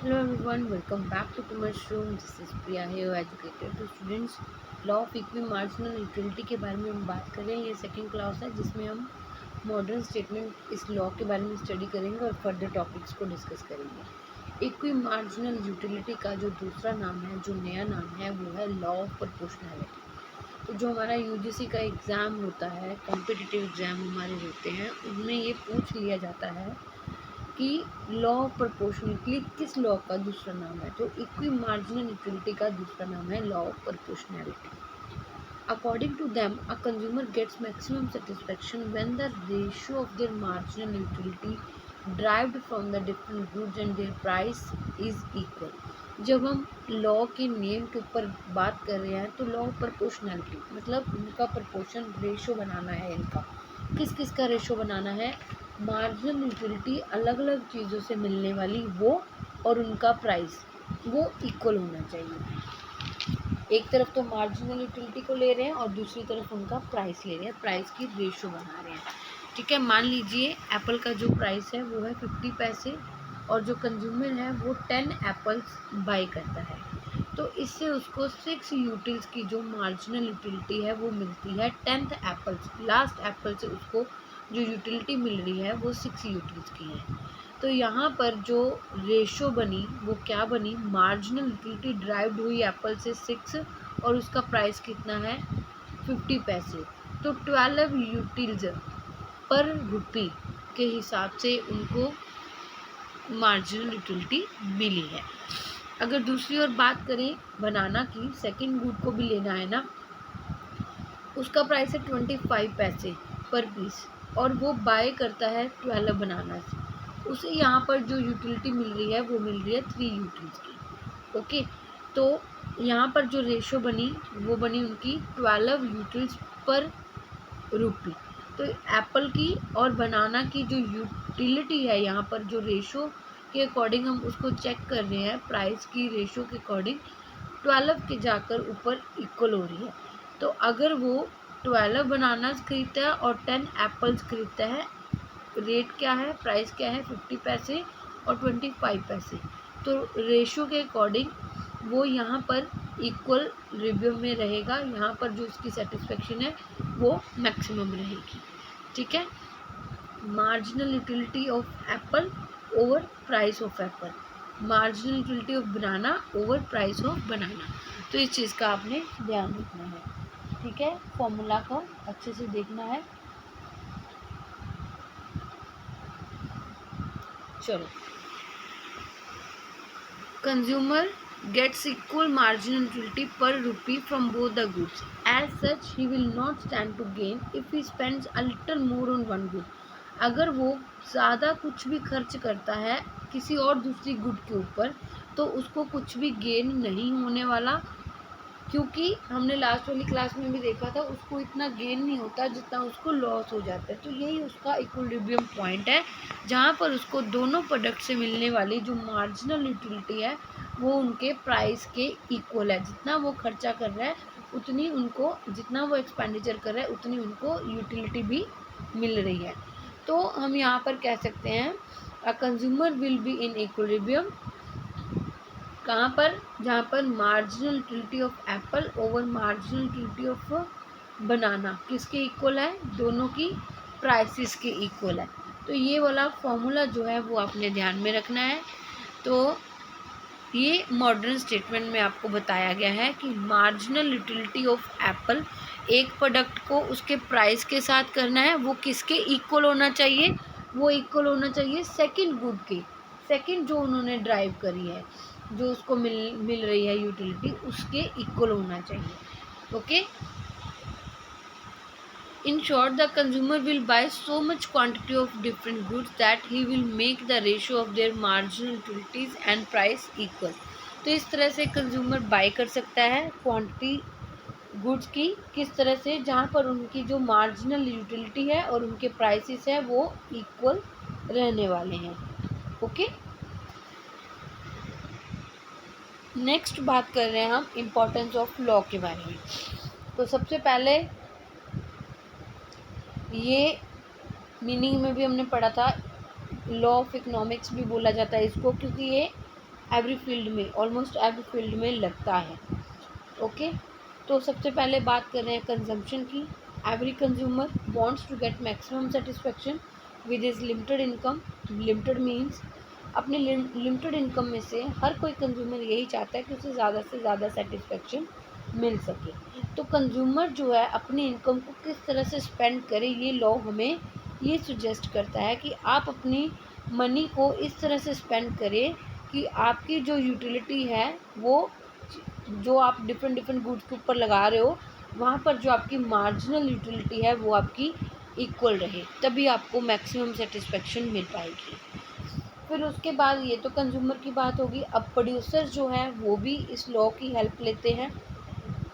Hello everyone, welcome back to Commerce Room. This is Priya here, educator to students. Law of equi marginal utility के बारे में हम बात कर रहे हैं। ये सेकंड क्लास है जिसमें हम मॉडर्न स्टेटमेंट इस लॉ के बारे में स्टडी करेंगे और फर्दर टॉपिक्स को डिस्कस करेंगे। इक्वी मार्जिनल यूटिलिटी का जो दूसरा नाम है, जो नया नाम है, वो है लॉ ऑफ प्रोपोर्शनैलिटी। तो जो हमारा यूजीसी का एग्ज़ाम होता है, कॉम्पिटिटिव एग्ज़ाम हमारे होते हैं, उनमें ये पूछ लिया जाता है कि लॉ ऑफ प्रोपोर्शनलिटी किस लॉ का दूसरा नाम है। तो इक्वी मार्जिनल यूटिलिटी का दूसरा नाम है law of proportionality. According to them a consumer gets maximum satisfaction when the ratio of their marginal utility derived from the different goods and their price is equal. जब हम law के name के ऊपर बात कर रहे हैं तो लॉ ऑफ प्रोपोर्शनैलिटी मतलब उनका प्रोपोर्शन रेशो बनाना है। इनका किस किस का रेशो बनाना है? मार्जिनल यूटिलिटी अलग अलग चीज़ों से मिलने वाली वो और उनका प्राइस वो इक्वल होना चाहिए। एक तरफ तो मार्जिनल यूटिलिटी को ले रहे हैं और दूसरी तरफ उनका प्राइस ले रहे हैं, प्राइस की रेशो बना रहे हैं। ठीक है, मान लीजिए एप्पल का जो प्राइस है वो है 50 पैसे और जो कंज्यूमर है वो 10 एप्पल्स बाई करता है। तो इससे उसको 6 यूटिल्स की जो मार्जिनल यूटिलिटी है वो मिलती है 10th एप्पल्स, लास्ट एप्पल से उसको जो यूटिलिटी मिल रही है वो 6 यूटिल्स की है। तो यहाँ पर जो रेशो बनी वो क्या बनी? मार्जिनल यूटिलिटी ड्राइव्ड हुई एप्पल से 6 और उसका प्राइस कितना है? 50 पैसे। तो 12 यूटिल्स पर रुपी के हिसाब से उनको मार्जिनल यूटिलिटी मिली है। अगर दूसरी ओर बात करें बनाना की, सेकंड गुड को भी लेना है ना, उसका प्राइस है 25 पैसे पर पीस और वो बाय करता है 12 बनाना से। उसे यहाँ पर जो यूटिलिटी मिल रही है वो मिल रही है 3 यूटिल्स की। ओके, तो यहाँ पर जो रेशो बनी वो बनी उनकी 12 यूटिल्स पर रुपी। तो एप्पल की और बनाना की जो यूटिलिटी है, यहाँ पर जो रेशो के अकॉर्डिंग हम उसको चेक कर रहे हैं, प्राइस की रेशो के अकॉर्डिंग 12 के जाकर ऊपर इक्वल हो रही है। तो अगर वो 12 बनानास खरीदता है और 10 एप्पल्स खरीदता है, रेट क्या है, प्राइस क्या है? 50 पैसे और 25 पैसे। तो रेशो के अकॉर्डिंग वो यहाँ पर इक्वल रिव्यू में रहेगा। यहाँ पर जो उसकी सेटिस्फेक्शन है वो मैक्सिमम रहेगी। ठीक है, marginal utility of Apple over price of Apple, marginal utility of banana over price of बनाना। तो इस चीज़ का आपने ध्यान रखना है। ठीक है, फॉर्मूला को अच्छे से देखना है। चलो, consumer gets equal marginal utility per rupee from both the goods. As such, he will not stand to gain if he spends a little more on one good. अगर वो ज़्यादा कुछ भी खर्च करता है किसी और दूसरी गुड के ऊपर तो उसको कुछ भी गेन नहीं होने वाला, क्योंकि हमने लास्ट वाली क्लास में भी देखा था उसको इतना गेन नहीं होता जितना उसको लॉस हो जाता है। तो यही उसका इक्विलिब्रियम पॉइंट है जहाँ पर उसको दोनों प्रोडक्ट से मिलने वाली जो मार्जिनल यूटिलिटी है वो उनके प्राइस के इक्वल है। जितना वो खर्चा कर रहा है उतनी उनको, जितना वो एक्सपेंडिचर कर रहा है उतनी उनको यूटिलिटी भी मिल रही है। तो हम यहाँ पर कह सकते हैं अ consumer will be in equilibrium, कहाँ पर? जहाँ पर marginal utility of Apple over marginal utility of बनाना किसके इक्वल है? दोनों की प्राइसेस के इक्वल है। तो ये वाला फॉर्मूला जो है वो आपने ध्यान में रखना है। तो ये मॉडर्न स्टेटमेंट में आपको बताया गया है कि मार्जिनल यूटिलिटी ऑफ एप्पल, एक प्रोडक्ट को उसके प्राइस के साथ करना है, वो किसके इक्वल होना चाहिए? वो इक्वल होना चाहिए सेकंड गुड के, सेकंड जो उन्होंने ड्राइव करी है, जो उसको मिल रही है यूटिलिटी, उसके इक्वल होना चाहिए। Okay, in short, the consumer will buy so much quantity of different goods that he will make the ratio of their marginal utilities and price equal. तो इस तरह से कंज्यूमर बाय कर सकता है क्वांटिटी गुड्स की, किस तरह से? जहाँ पर उनकी जो मार्जिनल यूटिलिटी है और उनके प्राइसेस है वो इक्वल रहने वाले हैं। ओके, नेक्स्ट बात कर रहे हैं हम इम्पोर्टेंस ऑफ लॉ के बारे में। तो सबसे पहले ये मीनिंग में भी हमने पढ़ा था, लॉ ऑफ इकोनॉमिक्स भी बोला जाता है इसको, क्योंकि ये एवरी फील्ड में, ऑलमोस्ट एवरी फील्ड में लगता है। ओके, तो सबसे पहले बात कर रहे हैं कंजम्पशन की। Every consumer wants to get maximum satisfaction with his limited income. Limited means अपने लिमिटेड इनकम में से हर कोई कंज्यूमर यही चाहता है कि उसे ज़्यादा से ज़्यादा सेटिस्फेक्शन मिल सके। तो कंज्यूमर जो है अपनी इनकम को किस तरह से स्पेंड करे, ये लॉ हमें ये सुजेस्ट करता है कि आप अपनी मनी को इस तरह से स्पेंड करें कि आपकी जो यूटिलिटी है वो, जो आप डिफरेंट डिफरेंट गुड्स के ऊपर लगा रहे हो, वहाँ पर जो आपकी मार्जिनल यूटिलिटी है वो आपकी इक्वल रहे, तभी आपको मैक्सिमम सेटिस्फेक्शन मिल पाएगी। फिर उसके बाद ये तो कंज्यूमर की बात होगी। अब प्रोड्यूसर जो है वो भी इस लॉ की हेल्प लेते हैं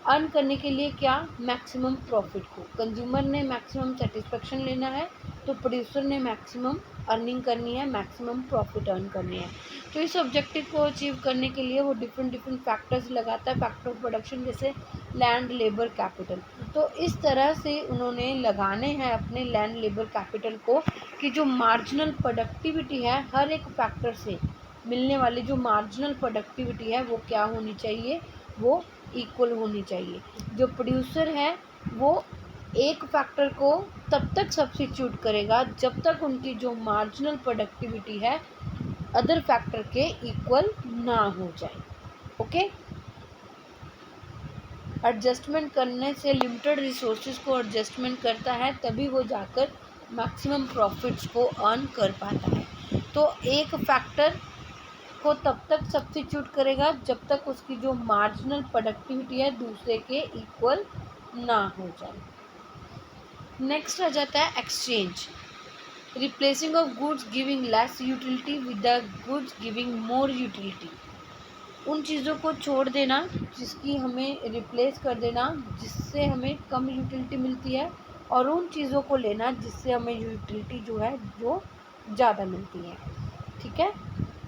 अर्न करने के लिए। क्या? मैक्सिमम प्रॉफिट को। कंज्यूमर ने मैक्सिमम सेटिस्फेक्शन लेना है तो प्रोड्यूसर ने मैक्सिमम अर्निंग करनी है, मैक्सिमम प्रॉफिट अर्न करनी है। तो इस ऑब्जेक्टिव को अचीव करने के लिए वो डिफरेंट डिफरेंट फैक्टर्स लगाता है, फैक्टर ऑफ प्रोडक्शन, जैसे लैंड, लेबर, कैपिटल। तो इस तरह से उन्होंने लगाने हैं अपने लैंड, लेबर, कैपिटल को कि जो मार्जिनल प्रोडक्टिविटी है, हर एक फैक्टर से मिलने वाली जो मार्जिनल प्रोडक्टिविटी है वो क्या होनी चाहिए, वो इक्वल होनी चाहिए। जो प्रोड्यूसर है वो एक फैक्टर को तब तक सब्स्टिट्यूट करेगा जब तक उनकी जो मार्जिनल प्रोडक्टिविटी है अदर फैक्टर के इक्वल ना हो जाए। ओके, एडजस्टमेंट करने से लिमिटेड रिसोर्सेज को एडजस्टमेंट करता है, तभी वो जाकर मैक्सिमम प्रॉफिट्स को अर्न कर पाता है। तो एक फैक्टर को तब तक सब्स्टिट्यूट करेगा जब तक उसकी जो मार्जिनल प्रोडक्टिविटी है दूसरे के इक्वल ना हो जाए। नेक्स्ट आ जाता है exchange, replacing of goods giving less utility with the goods giving more utility. उन चीज़ों को छोड़ देना जिसकी हमें रिप्लेस कर देना जिससे हमें कम यूटिलिटी मिलती है, और उन चीज़ों को लेना जिससे हमें यूटिलिटी जो है जो ज़्यादा मिलती है। ठीक है,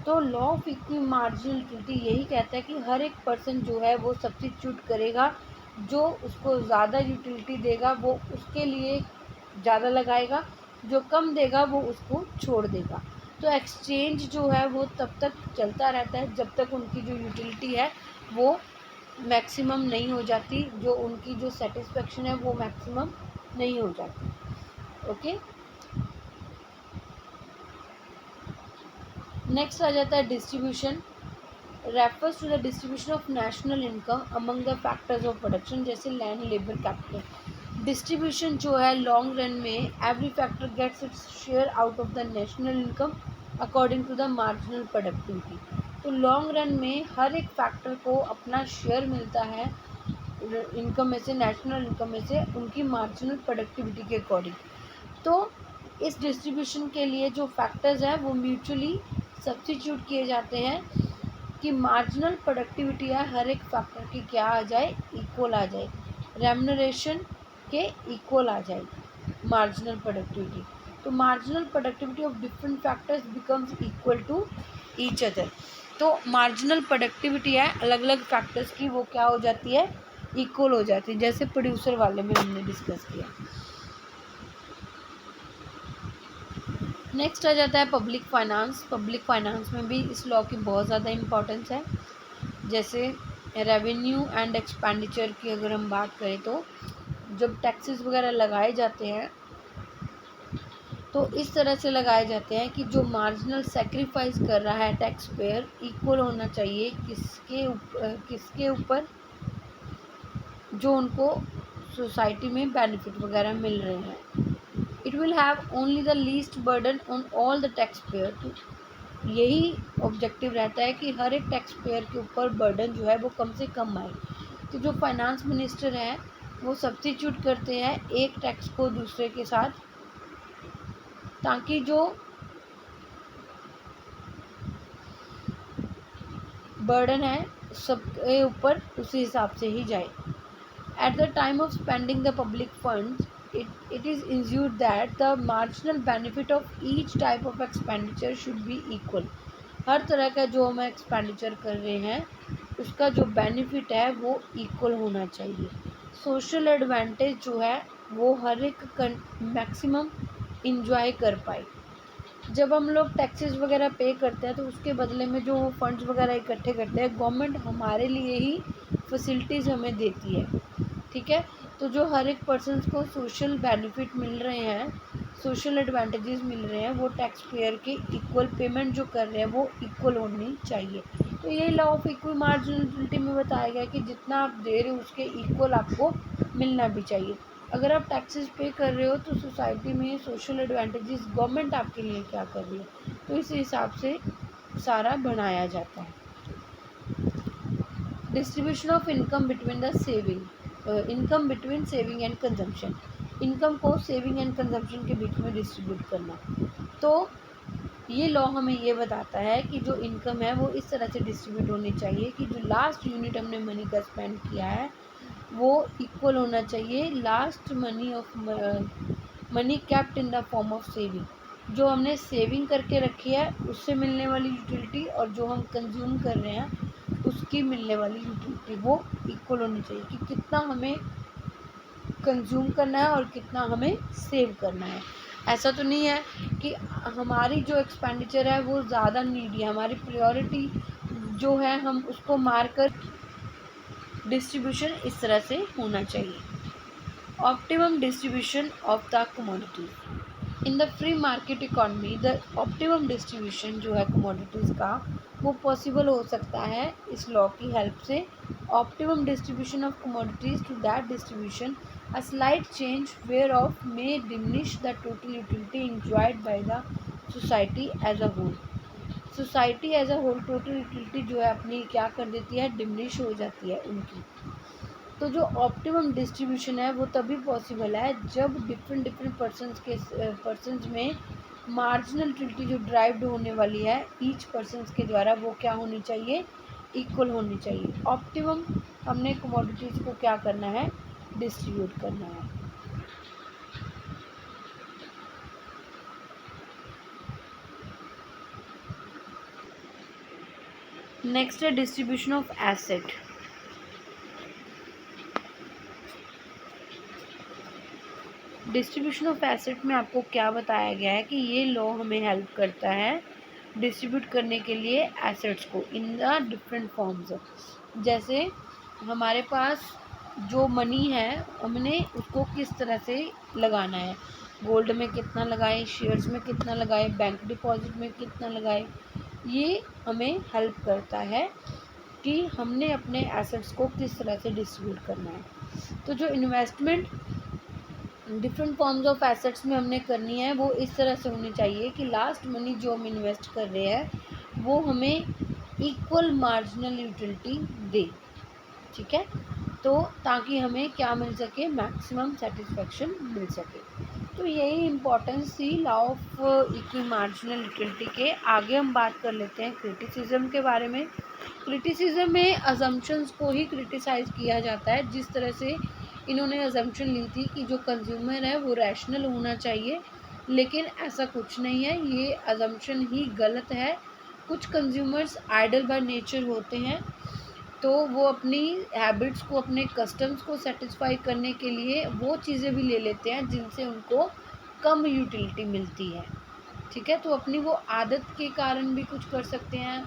तो law of equi marginal utility यही कहता है कि हर एक पर्सन जो है वो सब्स्टिट्यूट करेगा, जो उसको ज़्यादा यूटिलिटी देगा वो उसके लिए ज़्यादा लगाएगा, जो कम देगा वो उसको छोड़ देगा। तो एक्सचेंज जो है वो तब तक चलता रहता है जब तक उनकी जो यूटिलिटी है वो मैक्सिमम नहीं हो जाती, जो उनकी जो सेटिस्फेक्शन है वो मैक्सिमम नहीं हो जाती। ओके, नेक्स्ट आ जाता है distribution, refers to the distribution of national income among the factors of production, जैसे लैंड, लेबर, कैपिटल। डिस्ट्रीब्यूशन जो है लॉन्ग रन में every factor gets its share out of the national income according to the marginal productivity. तो long run में हर एक factor को अपना शेयर मिलता है इनकम में से, नेशनल इनकम में से, उनकी मार्जिनल प्रोडक्टिविटी के अकॉर्डिंग। तो इस डिस्ट्रीब्यूशन के लिए जो फैक्टर्स हैं वो म्यूचुअली सब्स्टिट्यूट किए जाते हैं कि मार्जिनल प्रोडक्टिविटी है हर एक फैक्टर की क्या आ जाए, इक्वल आ जाए, रेम्यूनरेशन के इक्वल आ जाए मार्जिनल प्रोडक्टिविटी। तो marginal productivity of different factors becomes equal to each other. तो मार्जिनल प्रोडक्टिविटी है अलग अलग फैक्टर्स की वो क्या हो जाती है, इक्वल हो जाती है, जैसे प्रोड्यूसर वाले में हमने डिस्कस किया। नेक्स्ट आ जाता है पब्लिक फाइनेंस। पब्लिक फाइनेंस में भी इस लॉ की बहुत ज़्यादा इम्पोर्टेंस है। जैसे रेवेन्यू एंड एक्सपेंडिचर की अगर हम बात करें तो जब टैक्सेस वगैरह लगाए जाते हैं तो इस तरह से लगाए जाते हैं कि जो मार्जिनल सेक्रीफाइस कर रहा है टैक्स पेयर इक्वल होना चाहिए किसके ऊपर, जो उनको सोसाइटी में बेनिफिट वगैरह मिल रहे हैं। It will have only the least burden on all the tax payer. तो यही ऑब्जेक्टिव रहता है कि हर एक टैक्स पेयर के ऊपर बर्डन जो है वो कम से कम आए। तो जो फाइनेंस मिनिस्टर हैं वो सब्स्टिट्यूट करते हैं एक टैक्स को दूसरे के साथ, ताकि जो बर्डन है सबके ऊपर उसी हिसाब से ही जाए। At the time of spending the public funds it is ensured that the marginal benefit of each type of expenditure should be equal। हर तरह का जो हम एक्सपेंडिचर कर रहे हैं उसका जो बेनिफिट है वो इक्वल होना चाहिए। सोशल एडवांटेज जो है वो हर एक मैक्सिमम इंजॉय कर पाए। जब हम लोग टैक्सेस वगैरह पे करते हैं तो उसके बदले में जो फंड्स वगैरह इकट्ठे करते हैं, गवर्नमेंट हमारे लिए ही फैसिलिटीज़ हमें देती है, ठीक है। तो जो हर एक पर्सन्स को सोशल बेनिफिट मिल रहे हैं, सोशल एडवांटेजेस मिल रहे हैं, वो टैक्स पेयर के इक्वल पेमेंट जो कर रहे हैं वो इक्वल होनी चाहिए। तो ये लॉ ऑफ इक्वल मार्जिनलिटी में बताया गया कि जितना आप दे रहे हो उसके इक्वल आपको मिलना भी चाहिए। अगर आप टैक्सेस पे कर रहे हो तो सोसाइटी में सोशल एडवांटेजेस गवर्नमेंट आपके लिए क्या कर रही है, तो इस हिसाब से सारा बनाया जाता है। Distribution of income between the saving, income between saving and consumption, income को सेविंग एंड कंजम्पशन के बीच में डिस्ट्रीब्यूट करना। तो ये लॉ हमें ये बताता है कि जो इनकम है वो इस तरह से डिस्ट्रीब्यूट होनी चाहिए कि जो लास्ट यूनिट हमने मनी का स्पेंड किया है वो इक्वल होना चाहिए last money kept in the form of saving. जो हमने सेविंग करके रखी है उससे मिलने वाली यूटिलिटी और जो हम कंज्यूम कर रहे हैं उसकी मिलने वाली यूटिलिटी वो इक्वल होनी चाहिए कि कितना हमें कंज्यूम करना है और कितना हमें सेव करना है। ऐसा तो नहीं है कि हमारी जो एक्सपेंडिचर है वो ज़्यादा नीडी है, हमारी प्रायोरिटी जो है हम उसको मारकर डिस्ट्रीब्यूशन इस तरह से होना चाहिए। Optimum distribution of the commodities in the free market economy, the optimum distribution जो है कमोडिटीज़ का वो पॉसिबल हो सकता है इस लॉ की हेल्प से। Optimum distribution of commodities to that distribution a slight change whereof may diminish the total utility enjoyed by the society as a whole। Society as a whole total utility जो है अपनी क्या कर देती है, diminish हो जाती है उनकी। तो जो ऑप्टिमम डिस्ट्रीब्यूशन है वो तभी पॉसिबल है जब डिफरेंट डिफरेंट पर्सनस में मार्जिनल यूटिलिटी जो ड्राइव्ड होने वाली है ईच पर्सनस के द्वारा वो क्या होनी चाहिए, इक्वल होनी चाहिए। ऑप्टिमम हमने कमोडिटीज़ को क्या करना है, डिस्ट्रीब्यूट करना है। नेक्स्ट है distribution of asset. Distribution of asset में आपको क्या बताया गया है कि ये लॉ हमें हेल्प करता है डिस्ट्रीब्यूट करने के लिए एसेट्स को इन द डिफरेंट फॉर्म्स। जैसे हमारे पास जो मनी है हमने उसको किस तरह से लगाना है, गोल्ड में कितना लगाएं, शेयर्स में कितना लगाएं, बैंक डिपॉजिट में कितना लगाएं, ये हमें हेल्प करता है कि हमने अपने एसेट्स को किस तरह से डिस्ट्रीब्यूट करना है। तो जो investment different forms of assets में हमने करनी है वो इस तरह से होनी चाहिए कि लास्ट मनी जो हम इन्वेस्ट कर रहे हैं वो हमें इक्वल मार्जिनल यूटिलिटी दे, ठीक है। तो ताकि हमें क्या मिल सके, मैक्सिमम सेटिस्फेक्शन मिल सके। तो यही इम्पोर्टेंस थी law of equal marginal utility के। आगे हम बात कर लेते हैं क्रिटिसिज्म के बारे में। क्रिटिसिज्म में अजम्पशंस को ही क्रिटिसाइज़ किया जाता है। जिस तरह से इन्होंने अजम्पशन ली थी कि जो कंज्यूमर है वो रैशनल होना चाहिए, लेकिन ऐसा कुछ नहीं है, ये अजम्पशन ही गलत है। कुछ कंज्यूमर्स आइडल बाय नेचर होते हैं, तो वो अपनी हैबिट्स को, अपने कस्टम्स को सेटिस्फाई करने के लिए वो चीज़ें भी ले लेते हैं जिनसे उनको कम यूटिलिटी मिलती है, ठीक है। तो अपनी वो आदत के कारण भी कुछ कर सकते हैं,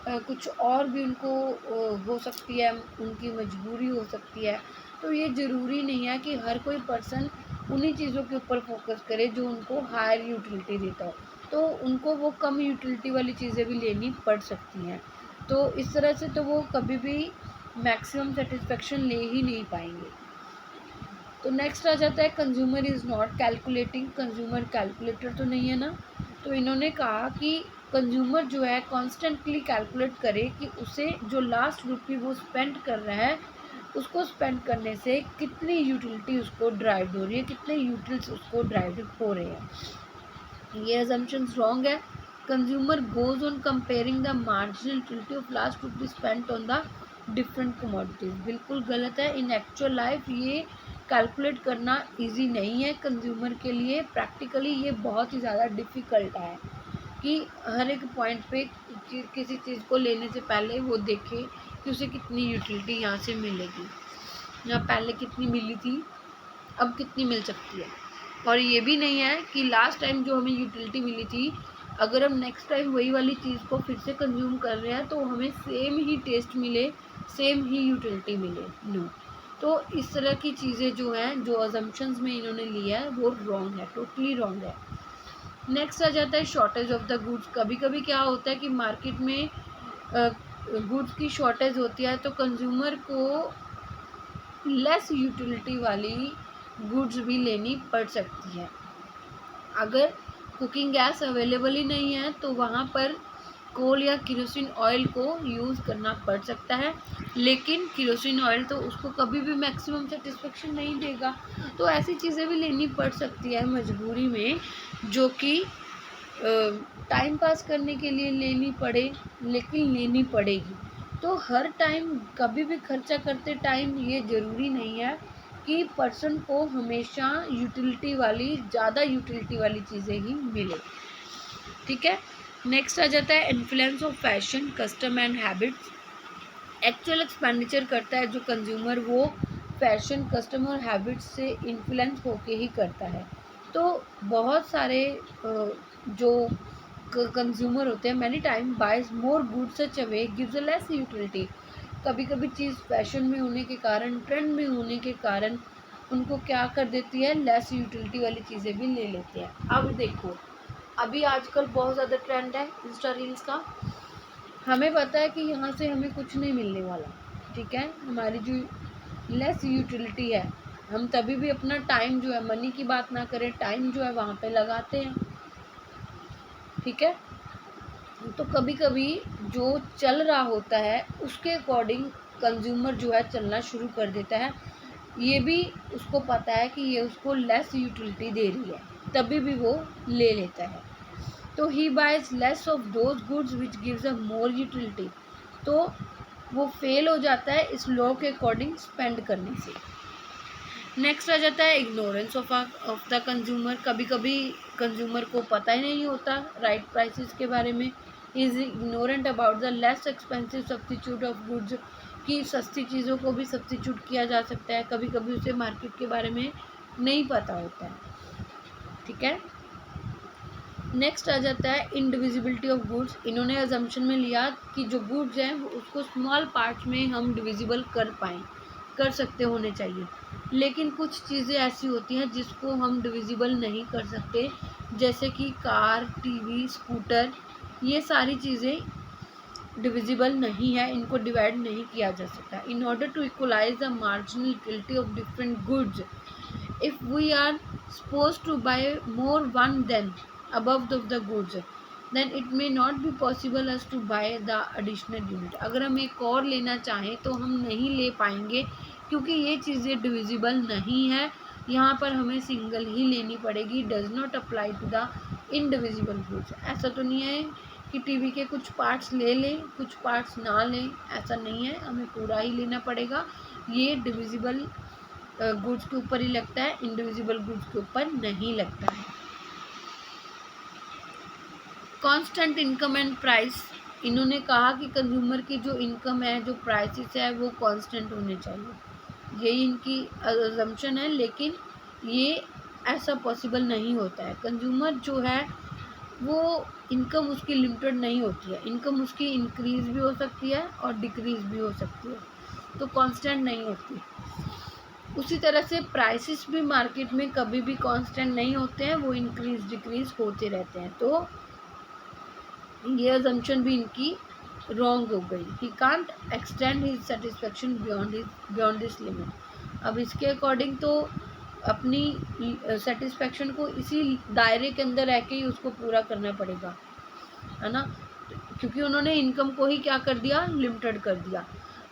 कुछ और भी उनको हो सकती है, उनकी मजबूरी हो सकती है। तो ये ज़रूरी नहीं है कि हर कोई पर्सन उन्हीं चीज़ों के ऊपर फोकस करे जो उनको हायर यूटिलिटी देता हो, तो उनको वो कम यूटिलिटी वाली चीज़ें भी लेनी पड़ सकती हैं। तो इस तरह से तो वो कभी भी मैक्सिमम सेटिस्फेक्शन ले ही नहीं पाएंगे। तो नेक्स्ट आ जाता है consumer is not calculating. Consumer calculator तो नहीं है ना, तो इन्होंने कहा कि कंज्यूमर जो है कॉन्स्टेंटली कैलकुलेट करे कि उसे जो लास्ट रुपी वो स्पेंड कर रहा है उसको स्पेंड करने से कितनी यूटिलिटी उसको ड्राइव हो रही है, कितने यूटिल्स उसको ड्राइव हो रहे हैं। ये अजम्पशंस रॉन्ग है। Consumer goes on comparing the marginal utility of last rupee spent on the different commodities, बिल्कुल गलत है। इन एक्चुअल लाइफ ये कैलकुलेट करना इजी नहीं है कंज्यूमर के लिए। प्रैक्टिकली ये बहुत ही ज़्यादा डिफ़िकल्ट है कि हर एक पॉइंट पे किसी चीज़ को लेने से पहले वो देखे कि उसे कितनी यूटिलिटी यहाँ से मिलेगी, यहाँ पहले कितनी मिली थी, अब कितनी मिल सकती है। और ये भी नहीं है कि लास्ट टाइम जो हमें यूटिलिटी मिली थी अगर हम नेक्स्ट टाइम वही वाली चीज़ को फिर से कंज्यूम कर रहे हैं तो हमें सेम ही टेस्ट मिले, सेम ही यूटिलिटी मिले, नो। तो इस तरह की चीज़ें जो हैं, जो अजम्पशंस में इन्होंने लिया है वो रॉन्ग है, टोटली रॉन्ग है। नेक्स्ट आ जाता है शॉर्टेज ऑफ द गुड्स। कभी कभी क्या होता है कि मार्केट में गुड्स की शॉर्टेज होती है तो कंज्यूमर को लेस यूटिलिटी वाली गुड्स भी लेनी पड़ सकती है। अगर कुकिंग गैस अवेलेबल ही नहीं है तो वहाँ पर कोल या केरोसिन ऑयल को यूज़ करना पड़ सकता है, लेकिन केरोसिन ऑयल तो उसको कभी भी मैक्सिमम सेटिस्फेक्शन नहीं देगा। तो ऐसी चीज़ें भी लेनी पड़ सकती है मजबूरी में, जो कि टाइम पास करने के लिए लेनी पड़े, लेकिन लेनी पड़ेगी। तो हर टाइम कभी भी खर्चा करते टाइम ये ज़रूरी नहीं है कि पर्सन को हमेशा यूटिलिटी वाली, ज़्यादा यूटिलिटी वाली चीज़ें ही मिले, ठीक है। नेक्स्ट आ जाता है influence of fashion, custom and habits. Actual expenditure करता है जो कंज्यूमर, वो फैशन, कस्टम और हैबिट्स से इन्फ्लुएंस होके ही करता है। तो बहुत सारे जो कंज्यूमर होते हैं, many time buys more good such a way gives a less utility. कभी कभी चीज़ फैशन में होने के कारण, ट्रेंड में होने के कारण उनको क्या कर देती है, लेस यूटिलिटी वाली चीज़ें भी ले लेते हैं। अब देखो, अभी आजकल बहुत ज़्यादा ट्रेंड है इंस्टा रील्स का। हमें पता है कि यहाँ से हमें कुछ नहीं मिलने वाला, ठीक है। हमारी जो लेस यूटिलिटी है, हम तभी भी अपना टाइम जो है, मनी की बात ना करें, टाइम जो है वहाँ पे लगाते हैं, ठीक है। तो कभी कभी जो चल रहा होता है उसके अकॉर्डिंग कंज्यूमर जो है चलना शुरू कर देता है। ये भी उसको पता है कि ये उसको लेस यूटिलिटी दे रही है, तभी भी वो ले लेता है। तो he buys less of those goods which gives a more utility. तो वो फेल हो जाता है इस लॉ के अकॉर्डिंग स्पेंड करने से। नेक्स्ट आ जाता है इग्नोरेंस ऑफ द कंज्यूमर। कभी कभी कंज्यूमर को पता ही नहीं होता राइट प्राइसेस के बारे में, is ignorant about the less expensive substitute of goods, कि सस्ती चीज़ों को भी सब्स्टिट्यूट किया जा सकता है। कभी कभी उसे मार्केट के बारे में नहीं पता होता है, ठीक है। नेक्स्ट आ जाता है इंडिविजिबिलिटी ऑफ गुड्स। इन्होंने अजम्पशन में लिया कि जो गुड्स हैं उसको स्मॉल पार्ट्स में हम डिविजिबल कर सकते होने चाहिए, लेकिन कुछ चीज़ें ऐसी होती हैं जिसको हम डिविजिबल नहीं कर सकते, जैसे कि कार, टीवी, स्कूटर, ये सारी चीज़ें डिविजिबल नहीं है, इनको डिवाइड नहीं किया जा सकता। In order to equalize the marginal utility of different goods, if we are suppose to buy more one then above the goods, then it may not be possible as to buy the additional unit। अगर हम एक और लेना चाहें तो हम नहीं ले पाएंगे, क्योंकि ये चीज़ें डिविजिबल नहीं है। यहाँ पर हमें सिंगल ही लेनी पड़ेगी। Does not apply to the indivisible goods. ऐसा तो नहीं है कि टीवी के कुछ पार्ट्स ले लें, कुछ पार्ट्स ना लें, ऐसा नहीं है, हमें पूरा ही लेना पड़ेगा। ये डिविजिबल गुड्स के ऊपर ही लगता है, इंडिविजिबल गुड्स के ऊपर नहीं लगता है। Constant income and price. इन्होंने कहा कि कंज्यूमर की जो इनकम है, जो प्राइसेस है, वो कांस्टेंट होने चाहिए। यही इनकी अजम्पशन है, लेकिन ये ऐसा पॉसिबल नहीं होता है। कंज्यूमर जो है वो इनकम उसकी लिमिटेड नहीं होती है, इनकम उसकी इंक्रीज़ भी हो सकती है और डिक्रीज़ भी हो सकती है, तो कांस्टेंट नहीं होती। उसी तरह से प्राइसेस भी मार्केट में कभी भी कांस्टेंट नहीं होते हैं, वो इंक्रीज़ डिक्रीज़ होते रहते हैं। तो ये अजम्पशन भी इनकी रॉन्ग हो गई। He can't extend his satisfaction beyond this limit. अब इसके अकॉर्डिंग तो अपनी सेटिस्फेक्शन को इसी दायरे के अंदर रह के ही उसको पूरा करना पड़ेगा, है ना, क्योंकि उन्होंने इनकम को ही क्या कर दिया, लिमिटेड कर दिया।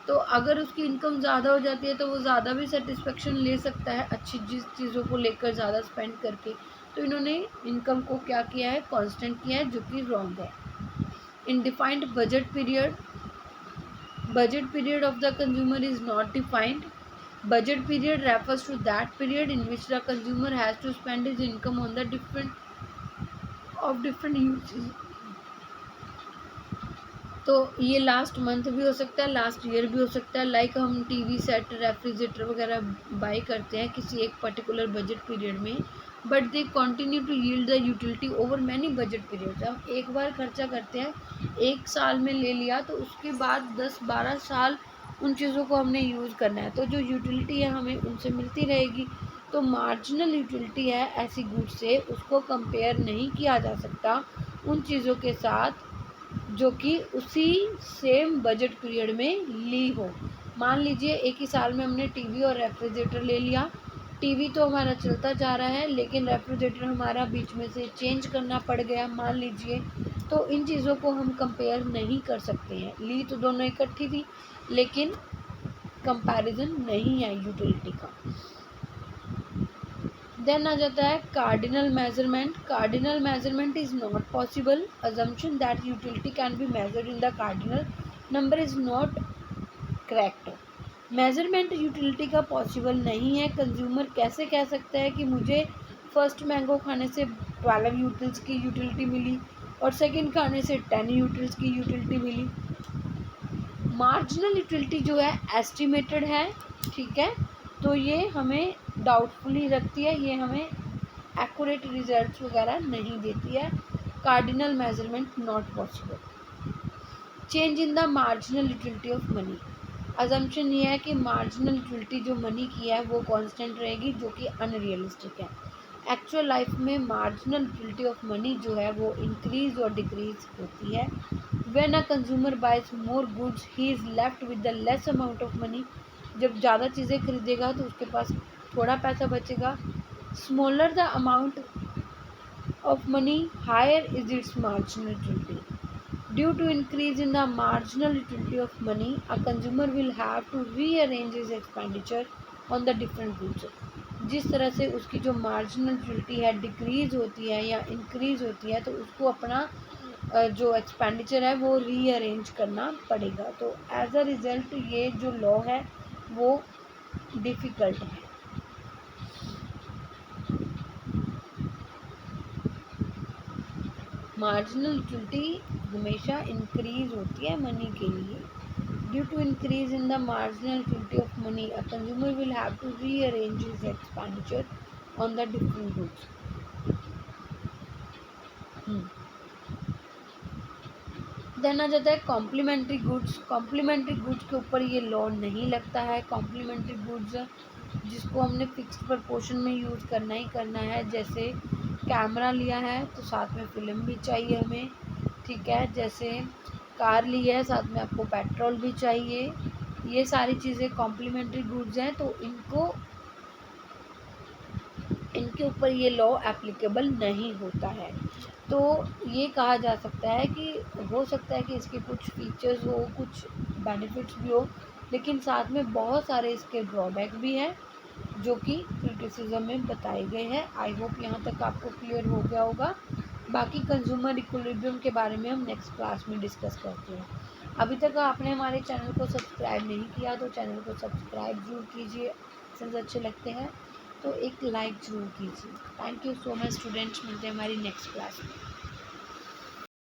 तो अगर उसकी इनकम ज़्यादा हो जाती है तो वो ज़्यादा भी सेटिस्फेक्शन ले सकता है अच्छी चीज़ों को लेकर, ज़्यादा स्पेंड करके। तो इन्होंने इनकम को क्या किया है, कांस्टेंट किया है, जो कि रॉन्ग है। In defined budget period of the consumer is not defined. Budget period refers to that period in which the consumer has to spend his income on the different uses। तो ये last month भी हो सकता है, last year भी हो सकता है। लाइक हम टीवी सेट, रेफ्रिजरेटर वगैरह बाई करते हैं किसी एक पर्टिकुलर बजट पीरियड में, but they continue to yield the utility over many budget periods. हम एक बार खर्चा करते हैं, एक साल में ले लिया, तो उसके बाद 10-12 साल उन चीज़ों को हमने यूज़ करना है, तो जो यूटिलिटी है हमें उनसे मिलती रहेगी। तो मार्जिनल यूटिलिटी है ऐसी गुड्स से, उसको कंपेयर नहीं किया जा सकता उन चीज़ों के साथ जो कि उसी सेम बजट पीरियड में ली हो। मान लीजिए एक ही साल में हमने टीवी और रेफ्रिजरेटर ले लिया। टीवी तो हमारा चलता जा रहा है, लेकिन रेफ्रिजरेटर हमारा बीच में से चेंज करना पड़ गया मान लीजिए, तो इन चीज़ों को हम कंपेयर नहीं कर सकते हैं। ली तो दोनों इकट्ठी थी, लेकिन कंपैरिजन नहीं है यूटिलिटी का। देन आ जाता है cardinal measurement. Cardinal measurement is not possible. Assumption that utility can be measured in the cardinal number is not correct. Measurement utility का पॉसिबल नहीं है। कंज्यूमर कैसे कह सकता है कि मुझे फर्स्ट मैंगो खाने से 12 यूटिल्स की यूटिलिटी मिली और सेकंड खाने से 10 यूटिल्स की यूटिलिटी मिली। मार्जिनल यूटिलिटी जो है एस्टिमेटेड है, ठीक है, तो ये हमें डाउटफुल ही रखती है, ये हमें एक्यूरेट रिजल्ट्स वगैरह नहीं देती है। Cardinal measurement not possible. Change in the marginal utility of money. Assumption ये है कि मार्जिनल यूटिलिटी जो मनी की है वो कांस्टेंट रहेगी, जो कि अनरियलिस्टिक है। एक्चुअल लाइफ में मार्जिनल यूटिलिटी ऑफ मनी जो है वो इंक्रीज और डिक्रीज होती है। When a consumer buys more goods he is left with the less amount of money. जब ज़्यादा चीज़ें खरीदेगा तो उसके पास थोड़ा पैसा बचेगा। Smaller the amount of money, higher is its marginal utility. Due to increase in the marginal utility of money, a consumer will have to rearrange his expenditure on the different goods. जिस तरह से उसकी जो marginal utility है decrease होती है या increase होती है, तो उसको अपना जो एक्सपेंडिचर है वो रीअरेंज करना पड़ेगा। तो एज अ रिज़ल्ट ये जो लॉ है वो डिफ़िकल्ट है। मार्जिनल यूटिलिटी हमेशा इंक्रीज होती है मनी के लिए। Due to increase in the marginal utility of money, a consumer will have to rearrange his expenditure on the different goods. Then आ जाता है कॉम्प्लीमेंट्री गुड्स। कॉम्प्लीमेंट्री गुड्स के ऊपर ये लॉ नहीं लगता है। कॉम्प्लीमेंट्री गुड्स जिसको हमने फिक्स्ड प्रपोर्शन में यूज़ करना ही करना है, जैसे कैमरा लिया है तो साथ में फिल्म भी चाहिए हमें, ठीक है, जैसे कार ली है साथ में आपको पेट्रोल भी चाहिए। ये सारी चीज़ें कॉम्प्लीमेंट्री गुड्स हैं, तो इनके ऊपर ये लॉ एप्लीकेबल नहीं होता है। तो ये कहा जा सकता है कि हो सकता है कि इसके कुछ फीचर्स हो, कुछ बेनिफिट्स भी हो, लेकिन साथ में बहुत सारे इसके ड्रॉबैक भी हैं जो कि क्रिटिसिज्म में बताए गए हैं। आई होप यहाँ तक आपको क्लियर हो गया होगा। बाकी कंज्यूमर इक्विलिब्रियम के बारे में हम नेक्स्ट क्लास में डिस्कस करते हैं। अभी तक आपने हमारे चैनल को सब्सक्राइब नहीं किया तो चैनल को सब्सक्राइब जरूर कीजिए। सेंस अच्छे लगते हैं तो एक लाइक ज़रूर कीजिए। Thank you so much students, मिलते हैं हमारी नेक्स्ट क्लास में।